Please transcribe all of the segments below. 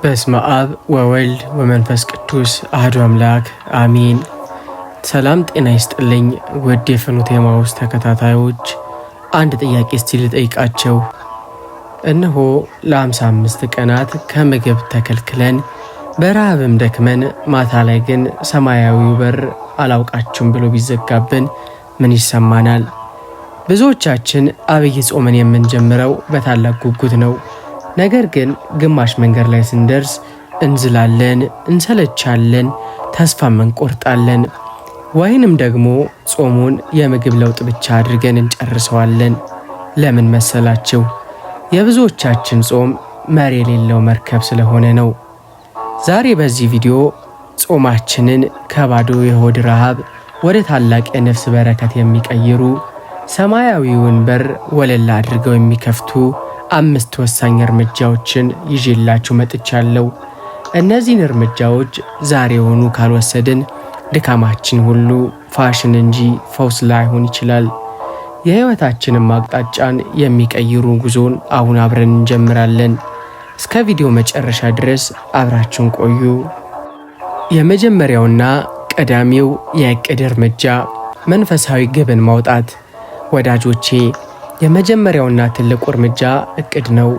በስመ አብ ወወልድ ወመንፈስ ቅዱስ አሐዱ አምላክ አሜን። ሰላም ጤና ይስጥልኝ ውድ የፍኖተ ኤማሁስ ተከታታዮች፣ አንድ ጥያቄ እስቲ ልጠይቃቸው። እነሆ ለ55 ቀናት ከምግብ ተከልክለን በረሃብም ደክመን ማታ ላይ ግን ሰማያዊው በር አላውቃችሁም ብሎ ቢዘጋብን ምን ይሰማናል? ብዙዎቻችን አብይ ጾምን የምንጀምረው በታላቅ ጉጉት ነው። ነገር ግን ግማሽ መንገድ ላይ ስንደርስ እንዝላለን፣ እንሰለቻለን፣ ተስፋም እንቆርጣለን። ወይንም ደግሞ ጾሙን የምግብ ለውጥ ብቻ አድርገን እንጨርሰዋለን። ለምን መሰላችሁ? የብዙዎቻችን ጾም መሪ የሌለው መርከብ ስለሆነ ነው። ዛሬ በዚህ ቪዲዮ ጾማችንን ከባዶ የሆድ ረሃብ ወደ ታላቅ የነፍስ በረከት የሚቀይሩ ሰማያዊውን በር ወለል አድርገው የሚከፍቱ 5 ወሳኝ እርምጃዎችን ይዤላችሁ መጥቻለሁ። እነዚህን እርምጃዎች ዛሬውኑ ካልወሰድን ድካማችን ሁሉ ፋሽን እንጂ ፈውስ ላይሆን ይችላል። የህይወታችንን አቅጣጫን የሚቀይሩ ጉዞን አሁን አብረን እንጀምራለን። እስከ ቪዲዮ መጨረሻ ድረስ አብራችሁን ቆዩ። የመጀመሪያውና ቀዳሚው የእቅድ እርምጃ መንፈሳዊ ግብን ማውጣት። ወዳጆቼ፣ የመጀመሪያውና ትልቁ እርምጃ እቅድ ነው።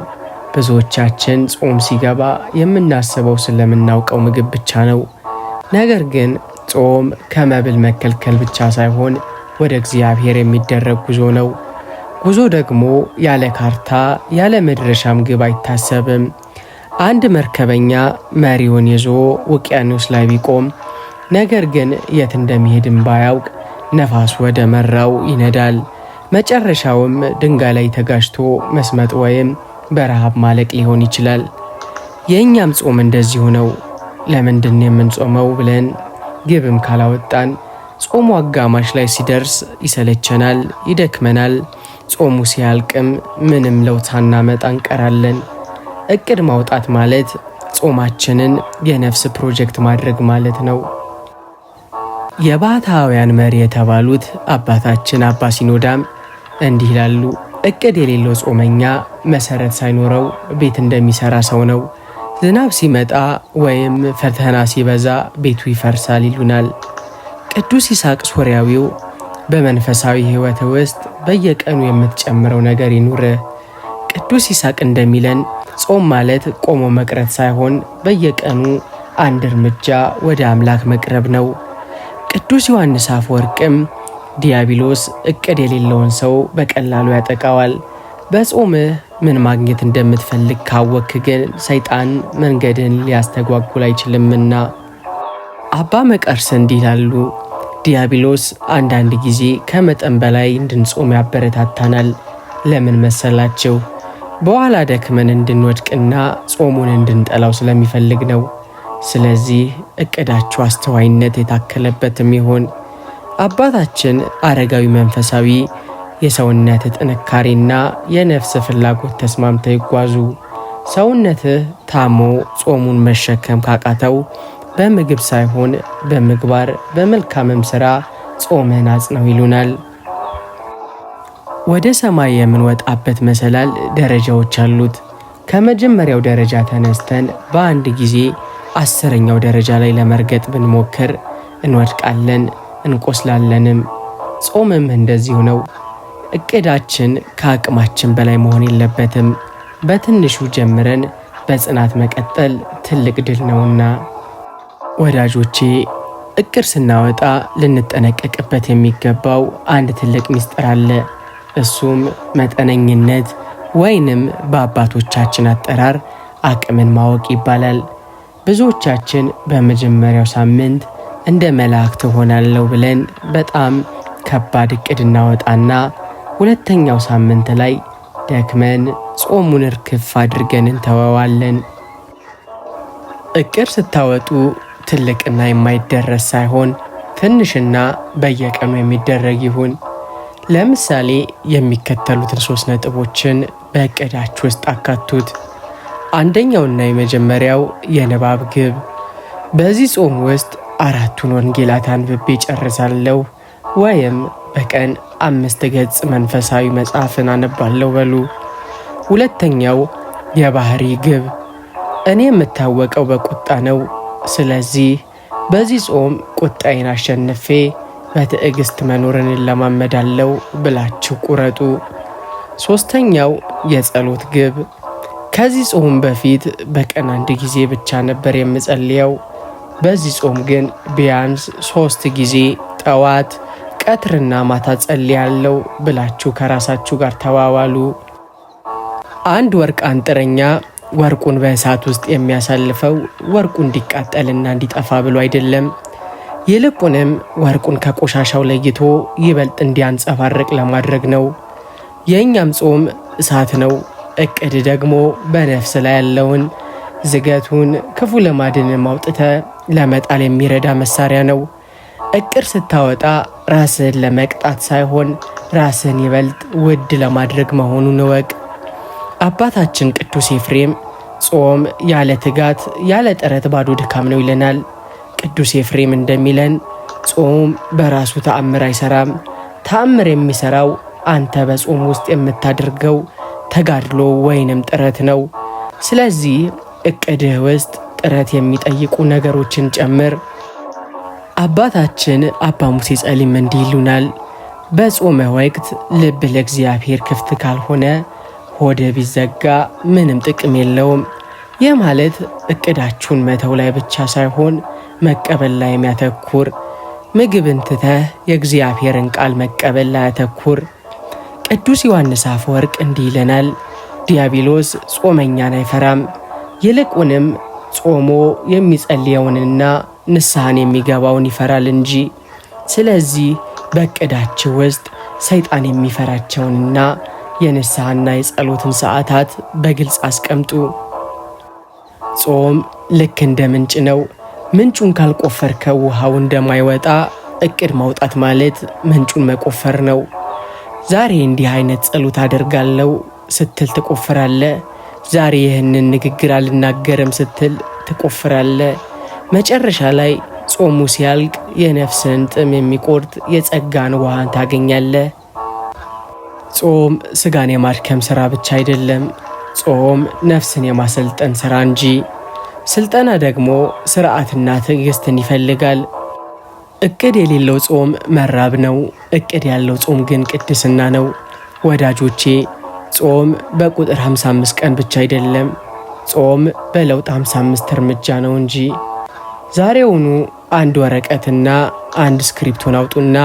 ብዙዎቻችን ጾም ሲገባ የምናስበው ስለምናውቀው ምግብ ብቻ ነው። ነገር ግን ጾም ከመብል መከልከል ብቻ ሳይሆን ወደ እግዚአብሔር የሚደረግ ጉዞ ነው። ጉዞ ደግሞ ያለ ካርታ ያለ መድረሻም ግብ አይታሰብም። አንድ መርከበኛ መሪውን ይዞ ውቅያኖስ ላይ ቢቆም ነገር ግን የት እንደሚሄድም ባያውቅ ነፋስ ወደ መራው ይነዳል። መጨረሻውም ድንጋይ ላይ ተጋጭቶ መስመጥ ወይም በረሃብ ማለቅ ሊሆን ይችላል። የእኛም ጾም እንደዚሁ ነው። ለምንድን የምንጾመው ብለን ግብም ካላወጣን ጾሙ አጋማሽ ላይ ሲደርስ ይሰለቸናል፣ ይደክመናል። ጾሙ ሲያልቅም ምንም ለውጥ ሳናመጣ እንቀራለን። እቅድ ማውጣት ማለት ጾማችንን የነፍስ ፕሮጀክት ማድረግ ማለት ነው። የባሕታውያን መሪ የተባሉት አባታችን አባ ሲኖዳም እንዲህ ይላሉ። እቅድ የሌለው ጾመኛ መሰረት ሳይኖረው ቤት እንደሚሰራ ሰው ነው። ዝናብ ሲመጣ ወይም ፈተና ሲበዛ ቤቱ ይፈርሳል ይሉናል። ቅዱስ ይስሐቅ ሶርያዊው በመንፈሳዊ ሕይወት ውስጥ በየቀኑ የምትጨምረው ነገር ይኑርህ። ቅዱስ ይስሐቅ እንደሚለን ጾም ማለት ቆሞ መቅረት ሳይሆን በየቀኑ አንድ እርምጃ ወደ አምላክ መቅረብ ነው። ቅዱስ ዮሐንስ አፈወርቅም ዲያብሎስ እቅድ የሌለውን ሰው በቀላሉ ያጠቃዋል። በጾምህ ምን ማግኘት እንደምትፈልግ ካወክ ግን ሰይጣን መንገድን ሊያስተጓጉል አይችልምና። አባ መቃርስ እንዲህ ይላሉ። ዲያብሎስ አንዳንድ ጊዜ ከመጠን በላይ እንድንጾም ያበረታታናል። ለምን መሰላችሁ? በኋላ ደክመን እንድንወድቅና ጾሙን እንድንጠላው ስለሚፈልግ ነው። ስለዚህ እቅዳችሁ አስተዋይነት የታከለበትም ይሆን። አባታችን አረጋዊ መንፈሳዊ የሰውነት ጥንካሬና የነፍስ ፍላጎት ተስማምተው ይጓዙ። ሰውነትህ ታሞ ጾሙን መሸከም ካቃተው በምግብ ሳይሆን በምግባር በመልካምም ሥራ ጾምህን አጽነው ይሉናል። ወደ ሰማይ የምንወጣበት መሰላል ደረጃዎች አሉት። ከመጀመሪያው ደረጃ ተነስተን በአንድ ጊዜ 10ኛው ደረጃ ላይ ለመርገጥ ብንሞክር እንወድቃለን፣ እንቆስላለንም። ጾምም እንደዚሁ ነው። እቅዳችን ከአቅማችን በላይ መሆን የለበትም። በትንሹ ጀምረን በጽናት መቀጠል ትልቅ ድል ነውና። ወዳጆቼ፣ እቅድ ስናወጣ ልንጠነቀቅበት የሚገባው አንድ ትልቅ ምስጢር አለ። እሱም መጠነኝነት ወይንም በአባቶቻችን አጠራር አቅምን ማወቅ ይባላል። ብዙዎቻችን በመጀመሪያው ሳምንት እንደ መላእክት ሆናለሁ ብለን በጣም ከባድ እቅድ እናወጣና ሁለተኛው ሳምንት ላይ ደክመን ጾሙን እርክፍ አድርገን እንተወዋለን። እቅድ ስታወጡ ትልቅና የማይደረስ ሳይሆን ትንሽና በየቀኑ የሚደረግ ይሁን። ለምሳሌ የሚከተሉትን 3 ነጥቦችን በእቅዳችሁ ውስጥ አካቱት። አንደኛውና የመጀመሪያው የንባብ ግብ። በዚህ ጾም ውስጥ 4ቱን ወንጌላት አንብቤ ጨርሳለሁ ወይም በቀን 5 ገጽ መንፈሳዊ መጽሐፍን አነባለሁ በሉ። ሁለተኛው የባህሪ ግብ። እኔ የምታወቀው በቁጣ ነው። ስለዚህ በዚህ ጾም ቁጣዬን አሸንፌ በትዕግስት መኖርን ለማመዳለው ብላችሁ ቁረጡ። ሶስተኛው የጸሎት ግብ። ከዚህ ጾም በፊት በቀን 1 ጊዜ ብቻ ነበር የምጸልየው። በዚህ ጾም ግን ቢያንስ 3 ጊዜ ጠዋት፣ ቀትርና ማታ ጸልያለሁ ብላችሁ ከራሳችሁ ጋር ተዋዋሉ። አንድ ወርቅ አንጥረኛ ወርቁን በእሳት ውስጥ የሚያሳልፈው ወርቁ እንዲቃጠልና እንዲጠፋ ብሎ አይደለም፣ ይልቁንም ወርቁን ከቆሻሻው ለይቶ ይበልጥ እንዲያንጸባርቅ ለማድረግ ነው። የእኛም ጾም እሳት ነው። እቅድ ደግሞ በነፍስ ላይ ያለውን ዝገቱን፣ ክፉ ልማድን አውጥተ ለመጣል የሚረዳ መሳሪያ ነው። እቅድ ስታወጣ ራስህን ለመቅጣት ሳይሆን ራስህን ይበልጥ ውድ ለማድረግ መሆኑን እወቅ። አባታችን ቅዱስ ኤፍሬም ጾም ያለ ትጋት ያለ ጥረት ባዶ ድካም ነው ይለናል። ቅዱስ ኤፍሬም እንደሚለን ጾም በራሱ ተአምር አይሰራም። ተአምር የሚሰራው አንተ በጾም ውስጥ የምታደርገው ተጋድሎ ወይንም ጥረት ነው። ስለዚህ እቅድህ ውስጥ ጥረት የሚጠይቁ ነገሮችን ጨምር። አባታችን አባ ሙሴ ጸሊም እንዲህ ይሉናል። በጾመ ወቅት ልብ ለእግዚአብሔር ክፍት ካልሆነ ሆደ ቢዘጋ ምንም ጥቅም የለውም። ይህ ማለት እቅዳችሁን መተው ላይ ብቻ ሳይሆን መቀበል ላይ የሚያተኩር፣ ምግብን ትተህ የእግዚአብሔርን ቃል መቀበል ላይ ያተኩር። ቅዱስ ዮሐንስ አፈወርቅ እንዲህ ይለናል። ዲያብሎስ ጾመኛን አይፈራም፣ ይልቁንም ጾሞ የሚጸልየውንና ንስሐን የሚገባውን ይፈራል እንጂ። ስለዚህ በእቅዳችሁ ውስጥ ሰይጣን የሚፈራቸውንና የንስሐና የጸሎትን ሰዓታት በግልጽ አስቀምጡ። ጾም ልክ እንደ ምንጭ ነው። ምንጩን ካልቆፈርከው ውሃው እንደማይወጣ እቅድ ማውጣት ማለት ምንጩን መቆፈር ነው። ዛሬ እንዲህ አይነት ጸሎት አደርጋለሁ ስትል ትቆፍራለ። ዛሬ ይህንን ንግግር አልናገርም ስትል ትቆፍራለ። መጨረሻ ላይ ጾሙ ሲያልቅ የነፍስን ጥም የሚቆርጥ የጸጋን ውሃን ታገኛለ። ጾም ስጋን የማድከም ሥራ ብቻ አይደለም። ጾም ነፍስን የማሰልጠን ሥራ እንጂ። ስልጠና ደግሞ ሥርዓትና ትዕግስትን ይፈልጋል። እቅድ የሌለው ጾም መራብ ነው። እቅድ ያለው ጾም ግን ቅድስና ነው። ወዳጆቼ ጾም በቁጥር 55 ቀን ብቻ አይደለም። ጾም በለውጥ 55 እርምጃ ነው እንጂ። ዛሬውኑ አንድ ወረቀትና አንድ ስክሪፕቶን አውጡና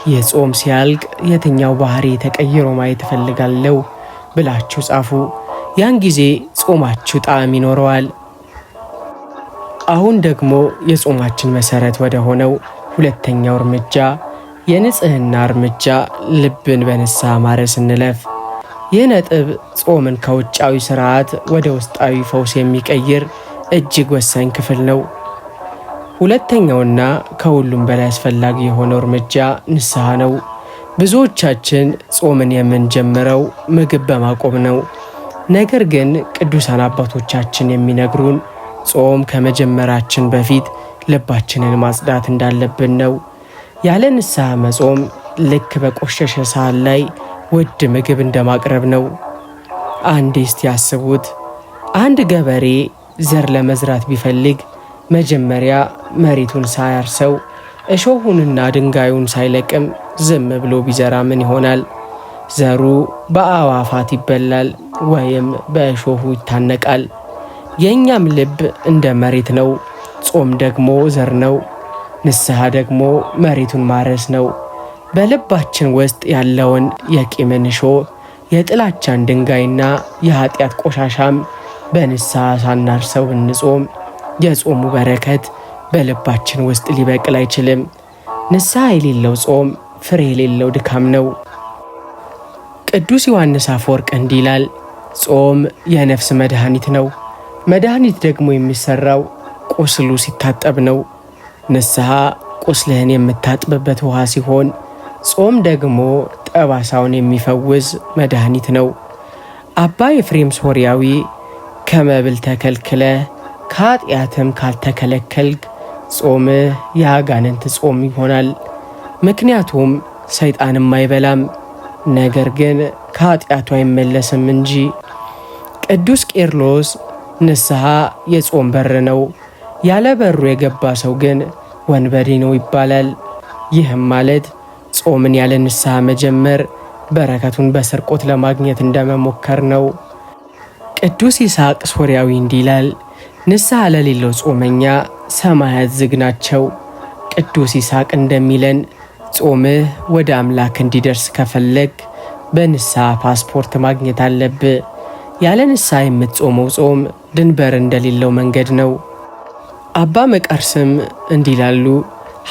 የጾም ሲያልቅ የትኛው ባህሪ ተቀይሮ ማየት እፈልጋለሁ ብላችሁ ጻፉ። ያን ጊዜ ጾማችሁ ጣዕም ይኖረዋል። አሁን ደግሞ የጾማችን መሰረት ወደ ሆነው ሁለተኛው እርምጃ የንጽህና እርምጃ ልብን በንስሐ ማረስ እንለፍ። ይህ ነጥብ ጾምን ከውጫዊ ስርዓት ወደ ውስጣዊ ፈውስ የሚቀይር እጅግ ወሳኝ ክፍል ነው። ሁለተኛውና ከሁሉም በላይ አስፈላጊ የሆነው እርምጃ ንስሐ ነው። ብዙዎቻችን ጾምን የምንጀምረው ምግብ በማቆም ነው። ነገር ግን ቅዱሳን አባቶቻችን የሚነግሩን ጾም ከመጀመራችን በፊት ልባችንን ማጽዳት እንዳለብን ነው። ያለ ንስሐ መጾም ልክ በቆሸሸ ሳህን ላይ ውድ ምግብ እንደማቅረብ ነው። አንዴ እስቲ ያስቡት። አንድ ገበሬ ዘር ለመዝራት ቢፈልግ መጀመሪያ መሬቱን ሳያርሰው እሾሁንና ድንጋዩን ሳይለቅም ዝም ብሎ ቢዘራ ምን ይሆናል? ዘሩ በአዕዋፋት ይበላል ወይም በእሾሁ ይታነቃል። የእኛም ልብ እንደ መሬት ነው። ጾም ደግሞ ዘር ነው። ንስሐ ደግሞ መሬቱን ማረስ ነው። በልባችን ውስጥ ያለውን የቂምን እሾህ፣ የጥላቻን ድንጋይና የኃጢአት ቆሻሻም በንስሐ ሳናርሰው ብንጾም የጾሙ በረከት በልባችን ውስጥ ሊበቅል አይችልም። ንስሐ የሌለው ጾም ፍሬ የሌለው ድካም ነው። ቅዱስ ዮሐንስ አፈወርቅ እንዲህ ይላል፣ ጾም የነፍስ መድኃኒት ነው። መድኃኒት ደግሞ የሚሰራው ቁስሉ ሲታጠብ ነው። ንስሐ ቁስልህን የምታጥብበት ውሃ ሲሆን፣ ጾም ደግሞ ጠባሳውን የሚፈውስ መድኃኒት ነው። አባ ኤፍሬም ሶርያዊ ከመብል ተከልክለ ከኃጢአትም ካልተከለከልክ ጾምህ የአጋንንት ጾም ይሆናል። ምክንያቱም ሰይጣንም አይበላም፣ ነገር ግን ከኃጢአቱ አይመለስም እንጂ። ቅዱስ ቄርሎስ ንስሐ የጾም በር ነው። ያለ በሩ የገባ ሰው ግን ወንበዴ ነው ይባላል። ይህም ማለት ጾምን ያለ ንስሐ መጀመር በረከቱን በስርቆት ለማግኘት እንደመሞከር ነው። ቅዱስ ይስሐቅ ሶርያዊ እንዲህ ይላል፣ ንስሐ ለሌለው ጾመኛ ሰማያት ዝግ ናቸው። ቅዱስ ይስሐቅ እንደሚለን ጾምህ ወደ አምላክ እንዲደርስ ከፈለግ በንስሐ ፓስፖርት ማግኘት አለብህ። ያለ ንስሐ የምትጾመው ጾም ድንበር እንደሌለው መንገድ ነው። አባ መቃርስም እንዲህ ይላሉ፣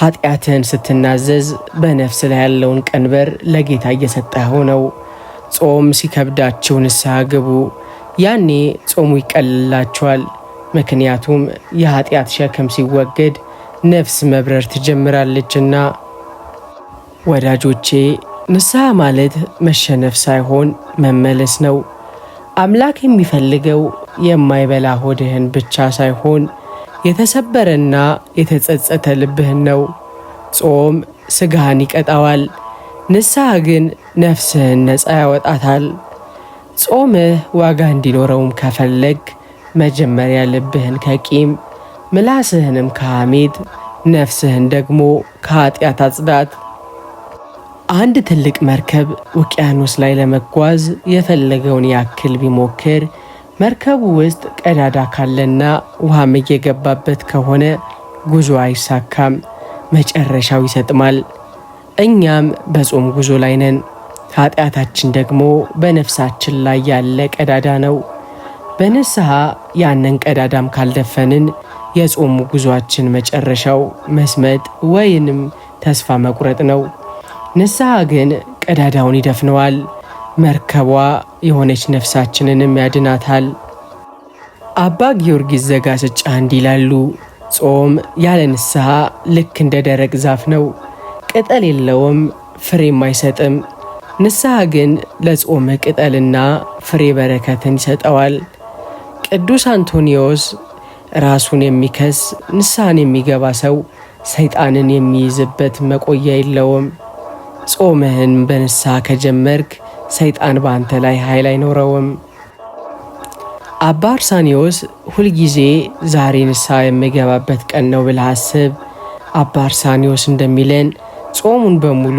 ኃጢአትህን ስትናዘዝ በነፍስ ላይ ያለውን ቀንበር ለጌታ እየሰጠኸው ነው። ጾም ሲከብዳችሁ ንስሐ ግቡ። ያኔ ጾሙ ይቀልላችኋል። ምክንያቱም የኃጢአት ሸክም ሲወገድ ነፍስ መብረር ትጀምራለችና። ወዳጆቼ ንስሐ ማለት መሸነፍ ሳይሆን መመለስ ነው። አምላክ የሚፈልገው የማይበላ ሆድህን ብቻ ሳይሆን የተሰበረና የተጸጸተ ልብህን ነው። ጾም ሥጋህን ይቀጣዋል፣ ንስሐ ግን ነፍስህን ነፃ ያወጣታል። ጾምህ ዋጋ እንዲኖረውም ከፈለግ መጀመሪያ ልብህን ከቂም ምላስህንም ከሐሜት ነፍስህን ደግሞ ከኃጢአት አጽዳት። አንድ ትልቅ መርከብ ውቅያኖስ ላይ ለመጓዝ የፈለገውን ያክል ቢሞክር መርከቡ ውስጥ ቀዳዳ ካለና ውሃም እየገባበት ከሆነ ጉዞ አይሳካም፣ መጨረሻው ይሰጥማል። እኛም በጾም ጉዞ ላይ ነን። ኃጢአታችን ደግሞ በነፍሳችን ላይ ያለ ቀዳዳ ነው። በንስሐ ያንን ቀዳዳም ካልደፈንን የጾሙ ጉዞአችን መጨረሻው መስመጥ ወይንም ተስፋ መቁረጥ ነው። ንስሐ ግን ቀዳዳውን ይደፍነዋል። መርከቧ የሆነች ነፍሳችንንም ያድናታል። አባ ጊዮርጊስ ዘጋስጫ እንዲህ ይላሉ፣ ጾም ያለ ንስሐ ልክ እንደ ደረቅ ዛፍ ነው፣ ቅጠል የለውም፣ ፍሬም አይሰጥም። ንስሐ ግን ለጾም ቅጠልና ፍሬ በረከትን ይሰጠዋል። ቅዱስ አንቶኒዮስ ራሱን የሚከስ ንስሐን የሚገባ ሰው ሰይጣንን የሚይዝበት መቆያ የለውም። ጾምህን በንስሐ ከጀመርክ ሰይጣን በአንተ ላይ ኃይል አይኖረውም። አባ አርሳኒዮስ ሁልጊዜ ዛሬ ንስሐ የሚገባበት ቀን ነው ብለህ አስብ። አባ አርሳኒዮስ እንደሚለን ጾሙን በሙሉ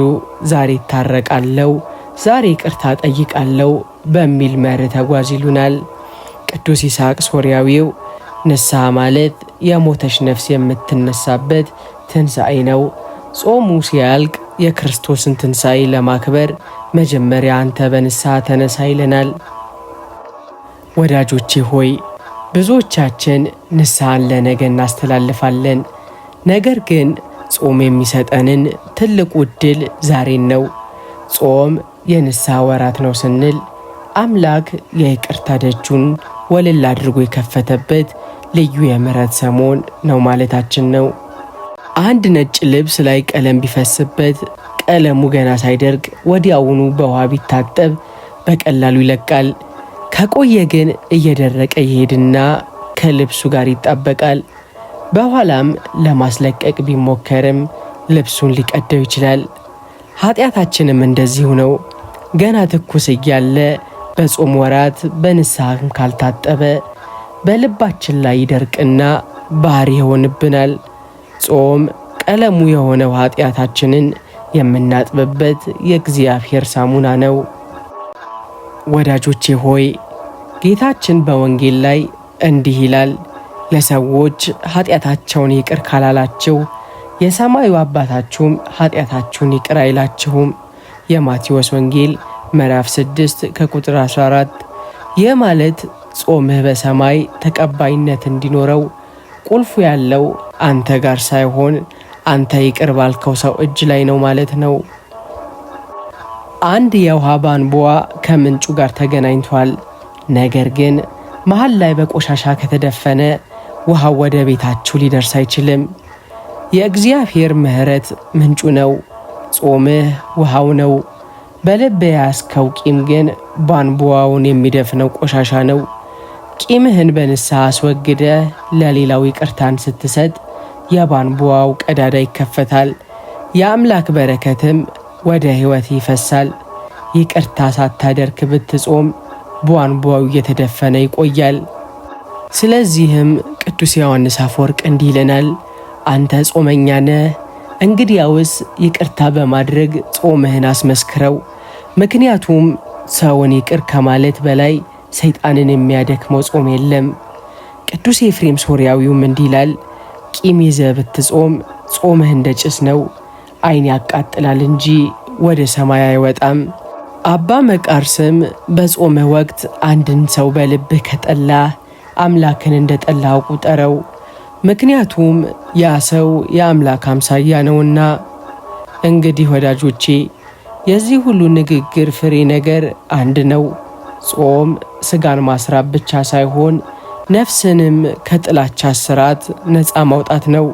ዛሬ ይታረቃለው፣ ዛሬ ይቅርታ ጠይቃለው በሚል መርህ ተጓዝ ይሉናል። ቅዱስ ይስሐቅ ሶርያዊው ንስሐ ማለት የሞተች ነፍስ የምትነሳበት ትንሣኤ ነው። ጾሙ ሲያልቅ የክርስቶስን ትንሣኤ ለማክበር መጀመሪያ አንተ በንስሐ ተነሳ ይለናል። ወዳጆቼ ሆይ ብዙዎቻችን ንስሐን ለነገ እናስተላልፋለን። ነገር ግን ጾም የሚሰጠንን ትልቁ ዕድል ዛሬን ነው። ጾም የንስሐ ወራት ነው ስንል አምላክ የይቅርታ ደጁን ወለል አድርጎ የከፈተበት ልዩ የምሕረት ሰሞን ነው ማለታችን ነው። አንድ ነጭ ልብስ ላይ ቀለም ቢፈስበት ቀለሙ ገና ሳይደርቅ ወዲያውኑ በውሃ ቢታጠብ በቀላሉ ይለቃል። ከቆየ ግን እየደረቀ ይሄድና ከልብሱ ጋር ይጣበቃል። በኋላም ለማስለቀቅ ቢሞከርም ልብሱን ሊቀደው ይችላል። ኃጢአታችንም እንደዚሁ ነው። ገና ትኩስ እያለ በጾም ወራት በንስሐም ካልታጠበ በልባችን ላይ ይደርቅና ባህሪ ይሆንብናል። ጾም ቀለሙ የሆነው ኃጢአታችንን የምናጥብበት የእግዚአብሔር ሳሙና ነው። ወዳጆቼ ሆይ ጌታችን በወንጌል ላይ እንዲህ ይላል፣ ለሰዎች ኃጢአታቸውን ይቅር ካላላችሁ የሰማዩ አባታችሁም ኃጢአታችሁን ይቅር አይላችሁም። የማቴዎስ ወንጌል ምዕራፍ 6 ከቁጥር 14። ይህ ማለት ጾምህ በሰማይ ተቀባይነት እንዲኖረው ቁልፉ ያለው አንተ ጋር ሳይሆን አንተ ይቅር ባልከው ሰው እጅ ላይ ነው ማለት ነው። አንድ የውሃ ቧንቧ ከምንጩ ጋር ተገናኝቷል። ነገር ግን መሃል ላይ በቆሻሻ ከተደፈነ ውሃው ወደ ቤታችሁ ሊደርስ አይችልም። የእግዚአብሔር ምሕረት ምንጩ ነው። ጾምህ ውሃው ነው። በልብ ያስከው ቂም ግን ቧንቧውን የሚደፍነው ቆሻሻ ነው። ቂምህን በንስሐ አስወግደ ለሌላው ይቅርታን ስትሰጥ የቧንቧው ቀዳዳ ይከፈታል። የአምላክ በረከትም ወደ ሕይወት ይፈሳል። ይቅርታ ሳታደርግ ብትጾም ቧንቧው እየተደፈነ ይቆያል። ስለዚህም ቅዱስ ዮሐንስ አፈወርቅ እንዲህ ይለናል፣ አንተ ጾመኛ ነህ፣ እንግዲያውስ ይቅርታ በማድረግ ጾምህን አስመስክረው። ምክንያቱም ሰውን ይቅር ከማለት በላይ ሰይጣንን የሚያደክመው ጾም የለም። ቅዱስ ኤፍሬም ሶርያዊውም እንዲህ ይላል፣ ቂም ይዘህ ብትጾም ጾምህ እንደ ጭስ ነው፣ ዓይን ያቃጥላል እንጂ ወደ ሰማይ አይወጣም። አባ መቃርስም በጾምህ ወቅት አንድን ሰው በልብህ ከጠላህ አምላክን እንደ ጠላኸው ቁጠረው፣ ምክንያቱም ያ ሰው የአምላክ አምሳያ ነውና። እንግዲህ ወዳጆቼ የዚህ ሁሉ ንግግር ፍሬ ነገር አንድ ነው። ጾም ሥጋን ማስራብ ብቻ ሳይሆን ነፍስንም ከጥላቻ እስራት ነፃ ማውጣት ነው።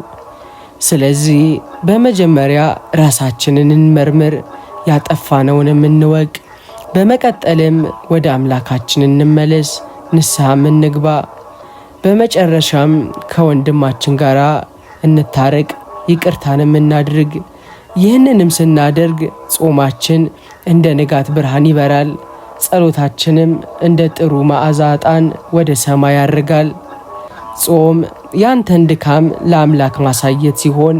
ስለዚህ በመጀመሪያ ራሳችንን እንመርምር፣ ያጠፋነውንም እንወቅ። በመቀጠልም ወደ አምላካችን እንመለስ፣ ንስሐም እንግባ። በመጨረሻም ከወንድማችን ጋር እንታረቅ፣ ይቅርታንም እናድርግ። ይህንንም ስናደርግ ጾማችን እንደ ንጋት ብርሃን ይበራል፣ ጸሎታችንም እንደ ጥሩ መዓዛ ዕጣን ወደ ሰማይ ያርጋል። ጾም ያንተን ድካም ለአምላክ ማሳየት ሲሆን፣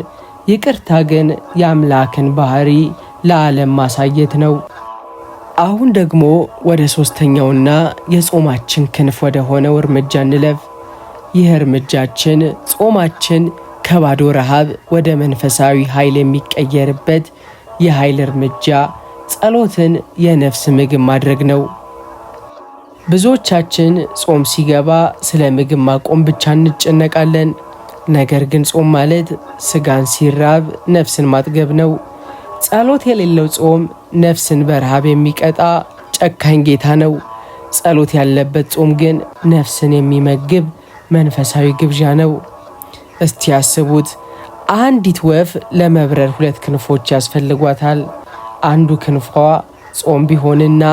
ይቅርታ ግን የአምላክን ባህሪ ለዓለም ማሳየት ነው። አሁን ደግሞ ወደ ሦስተኛውና የጾማችን ክንፍ ወደ ሆነው እርምጃ እንለፍ። ይህ እርምጃችን ጾማችን ከባዶ ረሃብ ወደ መንፈሳዊ ኃይል የሚቀየርበት የኃይል እርምጃ ጸሎትን የነፍስ ምግብ ማድረግ ነው። ብዙዎቻችን ጾም ሲገባ ስለ ምግብ ማቆም ብቻ እንጨነቃለን። ነገር ግን ጾም ማለት ሥጋን ሲራብ ነፍስን ማጥገብ ነው። ጸሎት የሌለው ጾም ነፍስን በረሃብ የሚቀጣ ጨካኝ ጌታ ነው። ጸሎት ያለበት ጾም ግን ነፍስን የሚመግብ መንፈሳዊ ግብዣ ነው። እስቲ ያስቡት፣ አንዲት ወፍ ለመብረር 2 ክንፎች ያስፈልጓታል። አንዱ ክንፏ ጾም ቢሆንና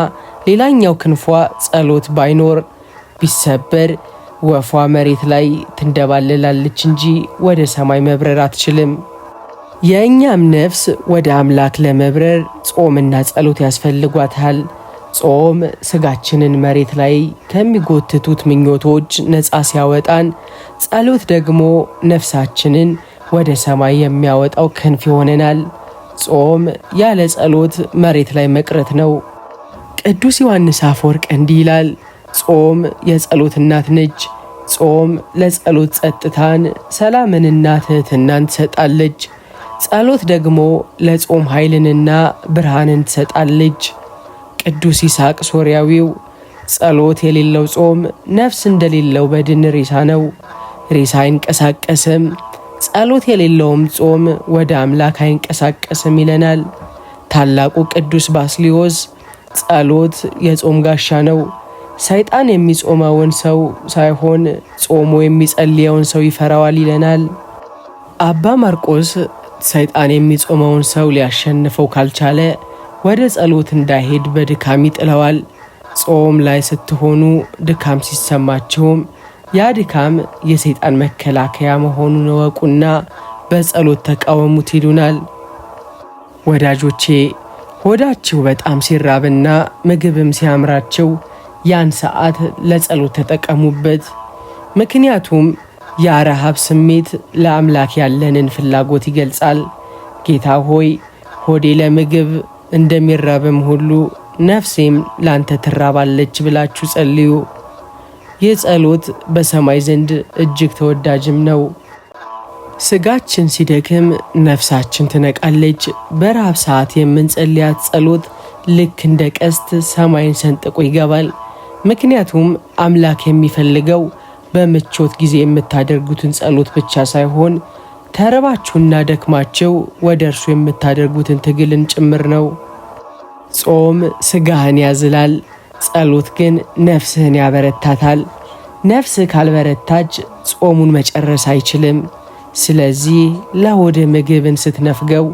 ሌላኛው ክንፏ ጸሎት ባይኖር ቢሰበር ወፏ መሬት ላይ ትንደባለላለች እንጂ ወደ ሰማይ መብረር አትችልም። የእኛም ነፍስ ወደ አምላክ ለመብረር ጾምና ጸሎት ያስፈልጓታል። ጾም ሥጋችንን መሬት ላይ ከሚጎትቱት ምኞቶች ነፃ ሲያወጣን፣ ጸሎት ደግሞ ነፍሳችንን ወደ ሰማይ የሚያወጣው ክንፍ ይሆነናል። ጾም ያለ ጸሎት መሬት ላይ መቅረት ነው። ቅዱስ ዮሐንስ አፈወርቅ እንዲህ ይላል፣ ጾም የጸሎት እናት ነች። ጾም ለጸሎት ጸጥታን፣ ሰላምንና ትሕትናን ትሰጣለች። ጸሎት ደግሞ ለጾም ኃይልንና ብርሃንን ትሰጣለች። ቅዱስ ይስሐቅ ሶርያዊው ጸሎት የሌለው ጾም ነፍስ እንደሌለው በድን ሬሳ ነው፣ ሬሳ አይንቀሳቀስም። ጸሎት የሌለውም ጾም ወደ አምላክ አይንቀሳቀስም ይለናል። ታላቁ ቅዱስ ባስልዮስ ጸሎት የጾም ጋሻ ነው፣ ሰይጣን የሚጾመውን ሰው ሳይሆን ጾሞ የሚጸልየውን ሰው ይፈራዋል ይለናል። አባ ማርቆስ ሰይጣን የሚጾመውን ሰው ሊያሸንፈው ካልቻለ ወደ ጸሎት እንዳይሄድ በድካም ይጥለዋል። ጾም ላይ ስትሆኑ ድካም ሲሰማችሁም ያ ድካም የሰይጣን መከላከያ መሆኑን እወቁና በጸሎት ተቃወሙት ይሉናል። ወዳጆቼ ሆዳችሁ በጣም ሲራብና ምግብም ሲያምራችሁ ያን ሰዓት ለጸሎት ተጠቀሙበት። ምክንያቱም ያ ረሃብ ስሜት ለአምላክ ያለንን ፍላጎት ይገልጻል። ጌታ ሆይ ሆዴ ለምግብ እንደሚራብም ሁሉ ነፍሴም ላንተ ትራባለች ብላችሁ ጸልዩ። ይህ ጸሎት በሰማይ ዘንድ እጅግ ተወዳጅም ነው። ሥጋችን ሲደክም ነፍሳችን ትነቃለች። በረሃብ ሰዓት የምንጸልያት ጸሎት ልክ እንደ ቀስት ሰማይን ሰንጥቆ ይገባል። ምክንያቱም አምላክ የሚፈልገው በምቾት ጊዜ የምታደርጉትን ጸሎት ብቻ ሳይሆን ተርባችሁና ደክማችሁ ወደ እርሱ የምታደርጉትን ትግልን ጭምር ነው። ጾም ሥጋህን ያዝላል፣ ጸሎት ግን ነፍስህን ያበረታታል። ነፍስህ ካልበረታች ጾሙን መጨረስ አይችልም። ስለዚህ ለሆድ ምግብን ስትነፍገው፣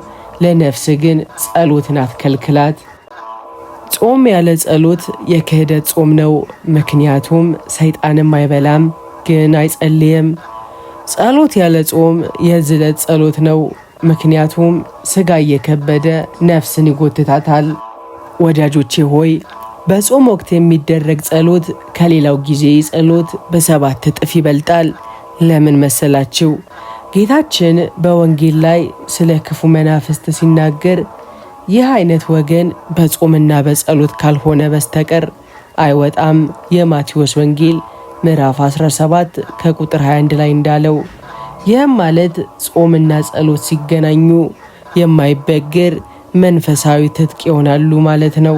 ለነፍስህ ግን ጸሎትን አትከልክላት። ጾም ያለ ጸሎት የክህደት ጾም ነው። ምክንያቱም ሰይጣንም አይበላም ግን አይጸልየም። ጸሎት ያለ ጾም የዝለት ጸሎት ነው። ምክንያቱም ሥጋ እየከበደ ነፍስን ይጎትታታል። ወዳጆቼ ሆይ በጾም ወቅት የሚደረግ ጸሎት ከሌላው ጊዜ ጸሎት በ7 እጥፍ ይበልጣል። ለምን መሰላችሁ? ጌታችን በወንጌል ላይ ስለ ክፉ መናፍስት ሲናገር ይህ አይነት ወገን በጾምና በጸሎት ካልሆነ በስተቀር አይወጣም። የማቴዎስ ወንጌል ምዕራፍ 17 ከቁጥር 21 ላይ እንዳለው ይህም ማለት ጾምና ጸሎት ሲገናኙ የማይበገር መንፈሳዊ ትጥቅ ይሆናሉ ማለት ነው።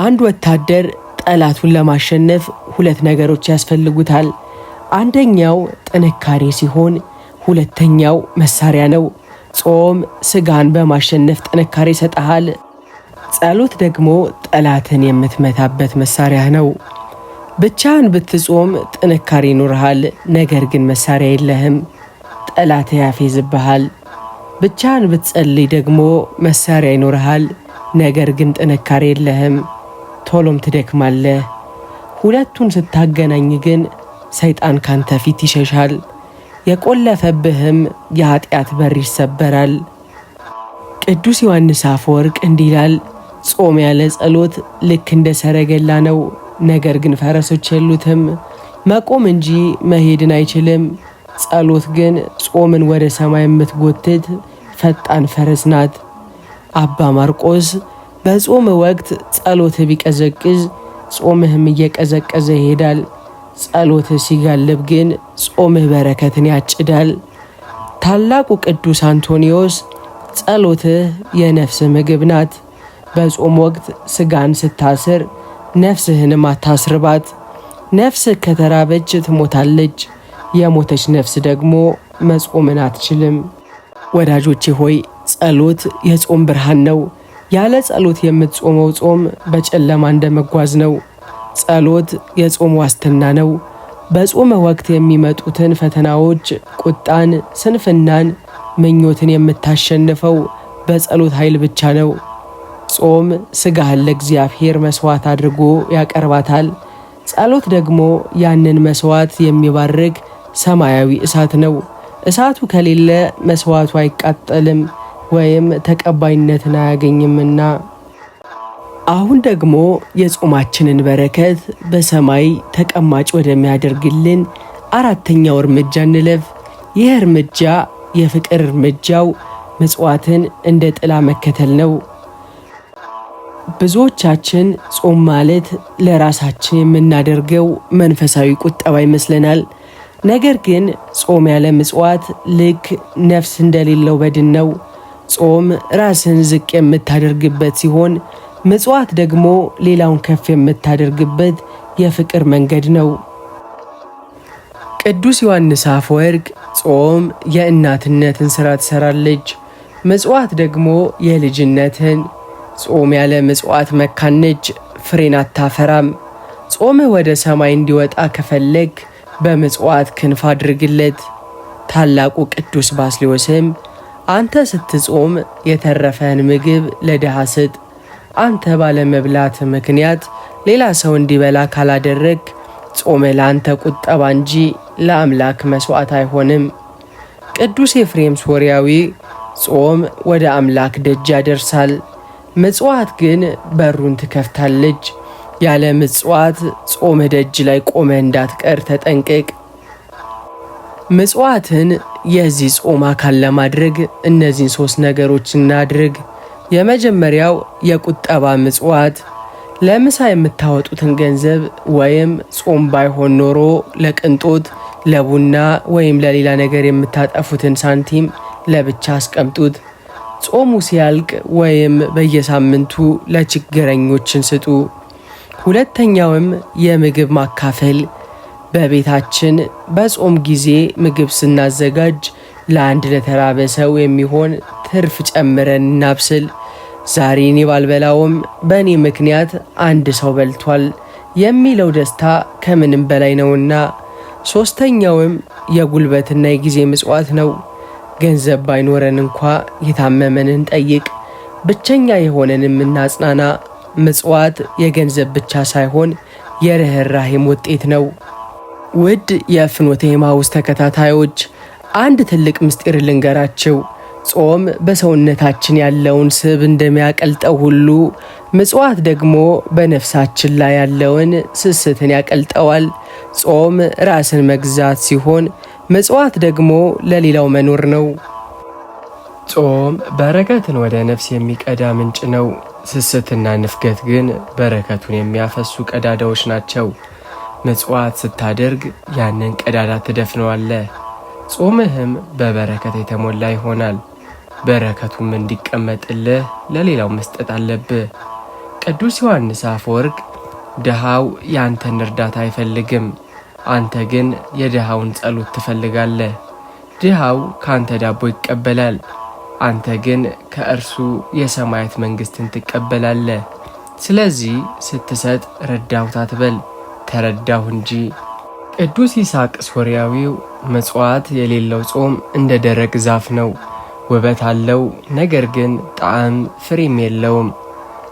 አንድ ወታደር ጠላቱን ለማሸነፍ 2 ነገሮች ያስፈልጉታል። አንደኛው ጥንካሬ ሲሆን ሁለተኛው መሳሪያ ነው። ጾም ስጋን በማሸነፍ ጥንካሬ ይሰጣል። ጸሎት ደግሞ ጠላትን የምትመታበት መሳሪያ ነው። ብቻህን ብትጾም ጥንካሬ ይኖርሃል፣ ነገር ግን መሳሪያ የለህም፣ ጠላት ያፌዝብሃል። ብቻህን ብትጸልይ ደግሞ መሳሪያ ይኖርሃል፣ ነገር ግን ጥንካሬ የለህም፣ ቶሎም ትደክማለህ። ሁለቱን ስታገናኝ ግን ሰይጣን ካንተ ፊት ይሸሻል፣ የቆለፈብህም የኃጢአት በር ይሰበራል። ቅዱስ ዮሐንስ አፈወርቅ እንዲህ ይላል፣ ጾም ያለ ጸሎት ልክ እንደ ሰረገላ ነው፣ ነገር ግን ፈረሶች የሉትም፣ መቆም እንጂ መሄድን አይችልም። ጸሎት ግን ጾምን ወደ ሰማይ የምትጎትት ፈጣን ፈረስ ናት። አባ ማርቆስ በጾም ወቅት ጸሎትህ ቢቀዘቅዝ ጾምህም እየቀዘቀዘ ይሄዳል። ጸሎትህ ሲጋልብ ግን ጾምህ በረከትን ያጭዳል። ታላቁ ቅዱስ አንቶኒዮስ ጸሎትህ የነፍስ ምግብ ናት። በጾም ወቅት ስጋን ስታስር ነፍስህንም አታስርባት። ነፍስህ ከተራበች ትሞታለች፣ የሞተች ነፍስ ደግሞ መጾምን አትችልም። ወዳጆቼ ሆይ ጸሎት የጾም ብርሃን ነው። ያለ ጸሎት የምትጾመው ጾም በጨለማ እንደመጓዝ ነው። ጸሎት የጾም ዋስትና ነው። በጾም ወቅት የሚመጡትን ፈተናዎች፣ ቁጣን፣ ስንፍናን፣ ምኞትን የምታሸንፈው በጸሎት ኃይል ብቻ ነው። ጾም ስጋህን ለእግዚአብሔር መስዋዕት አድርጎ ያቀርባታል። ጸሎት ደግሞ ያንን መስዋዕት የሚባርክ ሰማያዊ እሳት ነው። እሳቱ ከሌለ መስዋዕቱ አይቃጠልም ወይም ተቀባይነትን አያገኝምና። አሁን ደግሞ የጾማችንን በረከት በሰማይ ተቀማጭ ወደሚያደርግልን 4ኛው እርምጃ እንለፍ። ይህ እርምጃ የፍቅር እርምጃው ምጽዋትን እንደ ጥላ መከተል ነው። ብዙዎቻችን ጾም ማለት ለራሳችን የምናደርገው መንፈሳዊ ቁጠባ ይመስለናል። ነገር ግን ጾም ያለ ምጽዋት ልክ ነፍስ እንደሌለው በድን ነው። ጾም ራስን ዝቅ የምታደርግበት ሲሆን ምጽዋት ደግሞ ሌላውን ከፍ የምታደርግበት የፍቅር መንገድ ነው። ቅዱስ ዮሐንስ አፈወርቅ ጾም የእናትነትን ሥራ ትሰራለች፣ ምጽዋት ደግሞ የልጅነትን። ጾም ያለ ምጽዋት መካን ነች፣ ፍሬን አታፈራም። ጾምህ ወደ ሰማይ እንዲወጣ ከፈለግ በምጽዋት ክንፍ አድርግለት። ታላቁ ቅዱስ ባስልዮስም አንተ ስትጾም የተረፈህን ምግብ ለድሃ ስጥ። አንተ ባለመብላት ምክንያት ሌላ ሰው እንዲበላ ካላደረግ ጾምህ ለአንተ ቁጠባ እንጂ ለአምላክ መስዋዕት አይሆንም። ቅዱስ ኤፍሬም ሶርያዊ ጾም ወደ አምላክ ደጅ ያደርሳል፣ ምጽዋት ግን በሩን ትከፍታለች። ያለ ምጽዋት ጾም ደጅ ላይ ቆመ እንዳትቀር ተጠንቀቅ። ምጽዋትን የዚህ ጾም አካል ለማድረግ እነዚህን 3 ነገሮች እናድርግ። የመጀመሪያው የቁጠባ ምጽዋት። ለምሳ የምታወጡትን ገንዘብ ወይም ጾም ባይሆን ኖሮ ለቅንጦት፣ ለቡና ወይም ለሌላ ነገር የምታጠፉትን ሳንቲም ለብቻ አስቀምጡት። ጾሙ ሲያልቅ ወይም በየሳምንቱ ለችግረኞችን ስጡ። ሁለተኛውም የምግብ ማካፈል። በቤታችን በጾም ጊዜ ምግብ ስናዘጋጅ ለአንድ ለተራበ ሰው የሚሆን ትርፍ ጨምረን እናብስል። ዛሬ እኔ ባልበላውም በእኔ ምክንያት አንድ ሰው በልቷል የሚለው ደስታ ከምንም በላይ ነውና። ሶስተኛውም የጉልበትና የጊዜ ምጽዋት ነው። ገንዘብ ባይኖረን እንኳ የታመመንን ጠይቅ፣ ብቸኛ የሆነንም እናጽናና። ምጽዋት የገንዘብ ብቻ ሳይሆን የርህራሄም ውጤት ነው። ውድ የፍኖተ ኤማሁስ ተከታታዮች አንድ ትልቅ ምስጢር ልንገራችሁ። ጾም በሰውነታችን ያለውን ስብ እንደሚያቀልጠው ሁሉ ምጽዋት ደግሞ በነፍሳችን ላይ ያለውን ስስትን ያቀልጠዋል። ጾም ራስን መግዛት ሲሆን ምጽዋት ደግሞ ለሌላው መኖር ነው። ጾም በረከትን ወደ ነፍስ የሚቀዳ ምንጭ ነው። ስስትና ንፍገት ግን በረከቱን የሚያፈሱ ቀዳዳዎች ናቸው። ምጽዋት ስታደርግ ያንን ቀዳዳ ትደፍነዋለህ። ጾምህም በበረከት የተሞላ ይሆናል። በረከቱም እንዲቀመጥልህ ለሌላው መስጠት አለብህ። ቅዱስ ዮሐንስ አፈወርቅ ድሃው ያንተን እርዳታ አይፈልግም፣ አንተ ግን የድሃውን ጸሎት ትፈልጋለህ። ድሃው ካንተ ዳቦ ይቀበላል፣ አንተ ግን ከእርሱ የሰማያት መንግሥትን ትቀበላለህ። ስለዚህ ስትሰጥ ረዳሁት አትበል፣ ተረዳሁ እንጂ። ቅዱስ ይስሐቅ ሶርያዊው ምጽዋት የሌለው ጾም እንደ ደረቅ ዛፍ ነው። ውበት አለው፣ ነገር ግን ጣዕም ፍሬም የለውም።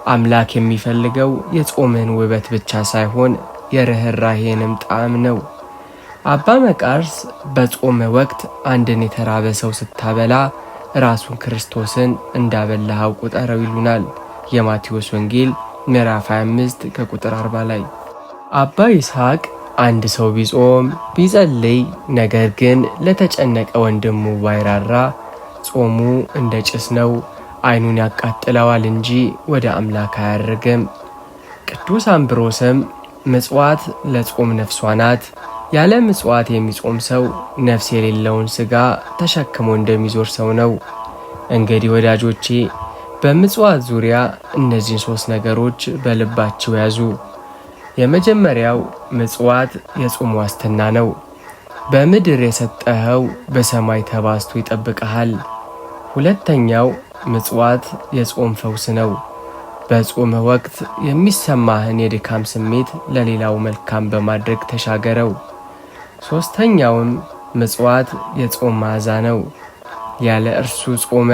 አምላክ የሚፈልገው የጾምህን ውበት ብቻ ሳይሆን የርኅራኄንም ጣዕም ነው። አባ መቃርስ በጾም ወቅት አንድን የተራበ ሰው ስታበላ ራሱን ክርስቶስን እንዳበላኸው ቁጠረው ይሉናል። የማቴዎስ ወንጌል ምዕራፍ 25 ከቁጥር 40 ላይ። አባ ይስሐቅ አንድ ሰው ቢጾም ቢጸልይ፣ ነገር ግን ለተጨነቀ ወንድሙ ባይራራ ጾሙ እንደ ጭስ ነው፣ ዓይኑን ያቃጥለዋል እንጂ ወደ አምላክ አያርግም። ቅዱስ አምብሮስም ምጽዋት ለጾም ነፍሷ ናት፣ ያለ ምጽዋት የሚጾም ሰው ነፍስ የሌለውን ሥጋ ተሸክሞ እንደሚዞር ሰው ነው። እንግዲህ ወዳጆቼ በምጽዋት ዙሪያ እነዚህን 3 ነገሮች በልባችሁ ያዙ። የመጀመሪያው ምጽዋት የጾም ዋስትና ነው። በምድር የሰጠኸው በሰማይ ተባዝቶ ይጠብቀሃል። ሁለተኛው ምጽዋት የጾም ፈውስ ነው። በጾም ወቅት የሚሰማህን የድካም ስሜት ለሌላው መልካም በማድረግ ተሻገረው። ሦስተኛውም ምጽዋት የጾም መዓዛ ነው። ያለ እርሱ ጾመ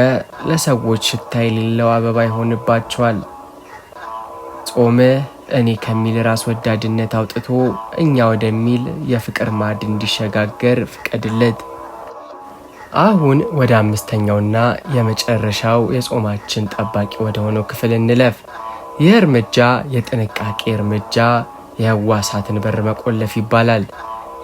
ለሰዎች ሽታ የሌለው አበባ ይሆንባቸዋል። ጾምህ እኔ ከሚል ራስ ወዳድነት አውጥቶ እኛ ወደሚል የፍቅር ማዕድ እንዲሸጋገር ፍቀድለት። አሁን ወደ 5ኛውና የመጨረሻው የጾማችን ጠባቂ ወደ ሆነው ክፍል እንለፍ። ይህ እርምጃ የጥንቃቄ እርምጃ፣ የሕዋሳትን በር መቆለፍ ይባላል።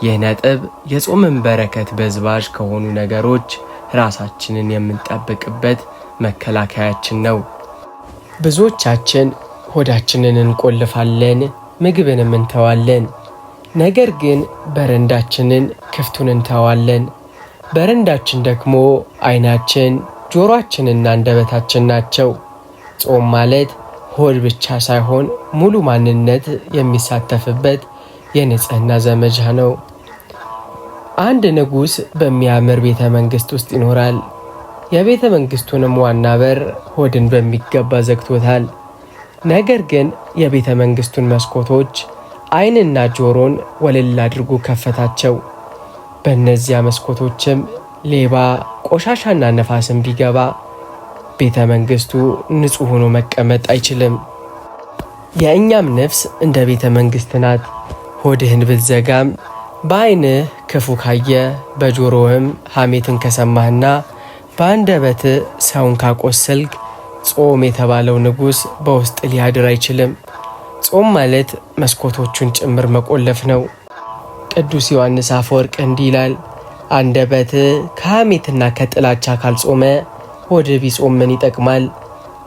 ይህ ነጥብ የጾምን በረከት በዝባዥ ከሆኑ ነገሮች ራሳችንን የምንጠብቅበት መከላከያችን ነው። ብዙዎቻችን ሆዳችንን እንቆልፋለን፣ ምግብንም እንተዋለን። ነገር ግን በረንዳችንን ክፍቱን እንተዋለን። በረንዳችን ደግሞ ዓይናችን፣ ጆሮአችንና አንደበታችን ናቸው። ጾም ማለት ሆድ ብቻ ሳይሆን ሙሉ ማንነት የሚሳተፍበት የንጽህና ዘመቻ ነው። አንድ ንጉሥ በሚያምር ቤተ መንግሥት ውስጥ ይኖራል። የቤተ መንግሥቱንም ዋና በር ሆድን በሚገባ ዘግቶታል። ነገር ግን የቤተ መንግሥቱን መስኮቶች ዓይንና ጆሮን ወለል አድርጎ ከፈታቸው። በእነዚያ መስኮቶችም ሌባ፣ ቆሻሻና ነፋስም ቢገባ ቤተ መንግሥቱ ንጹሕ ሆኖ መቀመጥ አይችልም። የእኛም ነፍስ እንደ ቤተ መንግሥት ናት። ሆድህን ብትዘጋም በዓይንህ ክፉ ካየ፣ በጆሮህም ሐሜትን ከሰማህና በአንደበትህ ሰውን ካቆሰልክ ጾም የተባለው ንጉሥ በውስጥ ሊያድር አይችልም። ጾም ማለት መስኮቶቹን ጭምር መቆለፍ ነው። ቅዱስ ዮሐንስ አፈወርቅ እንዲህ ይላል፣ አንደበትህ ከሐሜትና ከጥላቻ ካልጾመ ሆድህ ቢጾም ምን ይጠቅማል?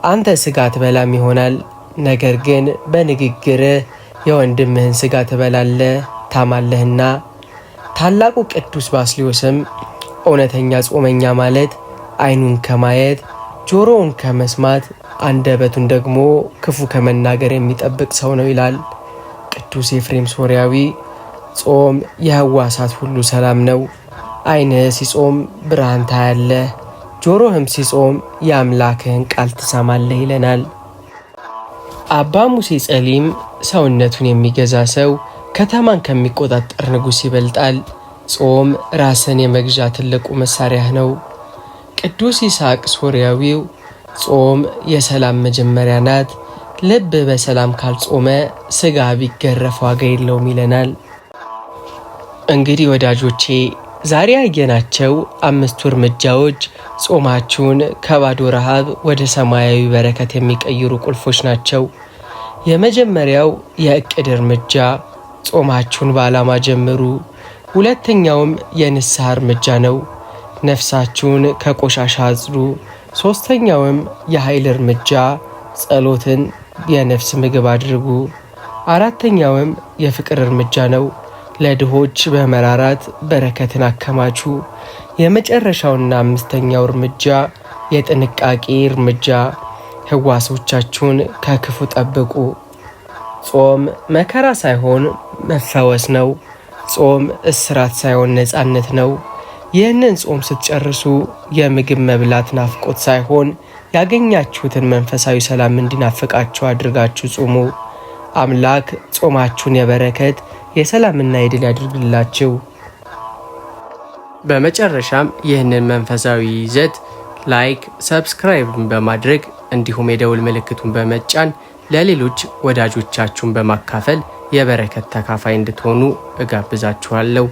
አንተ ሥጋ ትበላም ይሆናል፣ ነገር ግን በንግግርህ የወንድምህን ሥጋ ትበላለህ ታማለህና። ታላቁ ቅዱስ ባስልዮስም እውነተኛ ጾመኛ ማለት ዓይኑን ከማየት ጆሮውን ከመስማት አንደበቱን ደግሞ ክፉ ከመናገር የሚጠብቅ ሰው ነው ይላል። ቅዱስ ኤፍሬም ሶርያዊ ጾም የሕዋሳት ሁሉ ሰላም ነው። ዓይንህ ሲጾም ብርሃን ታያለህ፣ ጆሮህም ሲጾም የአምላክህን ቃል ትሰማለህ ይለናል። አባ ሙሴ ጸሊም ሰውነቱን የሚገዛ ሰው ከተማን ከሚቆጣጠር ንጉሥ ይበልጣል። ጾም ራስን የመግዣ ትልቁ መሳሪያህ ነው። ቅዱስ ይስሐቅ ሶርያዊው ጾም የሰላም መጀመሪያ ናት፣ ልብ በሰላም ካልጾመ ሥጋ ቢገረፍ ዋጋ የለውም ይለናል። እንግዲህ ወዳጆቼ ዛሬ ያየናቸው 5 እርምጃዎች ጾማችሁን ከባዶ ረሃብ ወደ ሰማያዊ በረከት የሚቀይሩ ቁልፎች ናቸው። የመጀመሪያው የእቅድ እርምጃ፣ ጾማችሁን በዓላማ ጀምሩ። ሁለተኛውም የንስሐ እርምጃ ነው፣ ነፍሳችሁን ከቆሻሻ አጽዱ። ሶስተኛውም የኃይል እርምጃ፣ ጸሎትን የነፍስ ምግብ አድርጉ። አራተኛውም የፍቅር እርምጃ ነው፣ ለድሆች በመራራት በረከትን አከማቹ። የመጨረሻውና 5ኛው እርምጃ የጥንቃቄ እርምጃ፣ ሕዋሶቻችሁን ከክፉ ጠብቁ። ጾም መከራ ሳይሆን መፈወስ ነው። ጾም እስራት ሳይሆን ነፃነት ነው። ይህንን ጾም ስትጨርሱ የምግብ መብላት ናፍቆት ሳይሆን ያገኛችሁትን መንፈሳዊ ሰላም እንዲናፍቃችሁ አድርጋችሁ ጹሙ። አምላክ ጾማችሁን የበረከት የሰላምና የድል ያድርግላችሁ። በመጨረሻም ይህንን መንፈሳዊ ይዘት ላይክ፣ ሰብስክራይብ በማድረግ እንዲሁም የደውል ምልክቱን በመጫን ለሌሎች ወዳጆቻችሁን በማካፈል የበረከት ተካፋይ እንድትሆኑ እጋብዛችኋለሁ።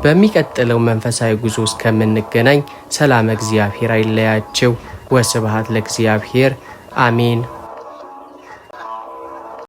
በሚቀጥለው መንፈሳዊ ጉዞ እስከምንገናኝ ሰላም እግዚአብሔር አይለያችሁ። ወስብሐት ለእግዚአብሔር። አሜን።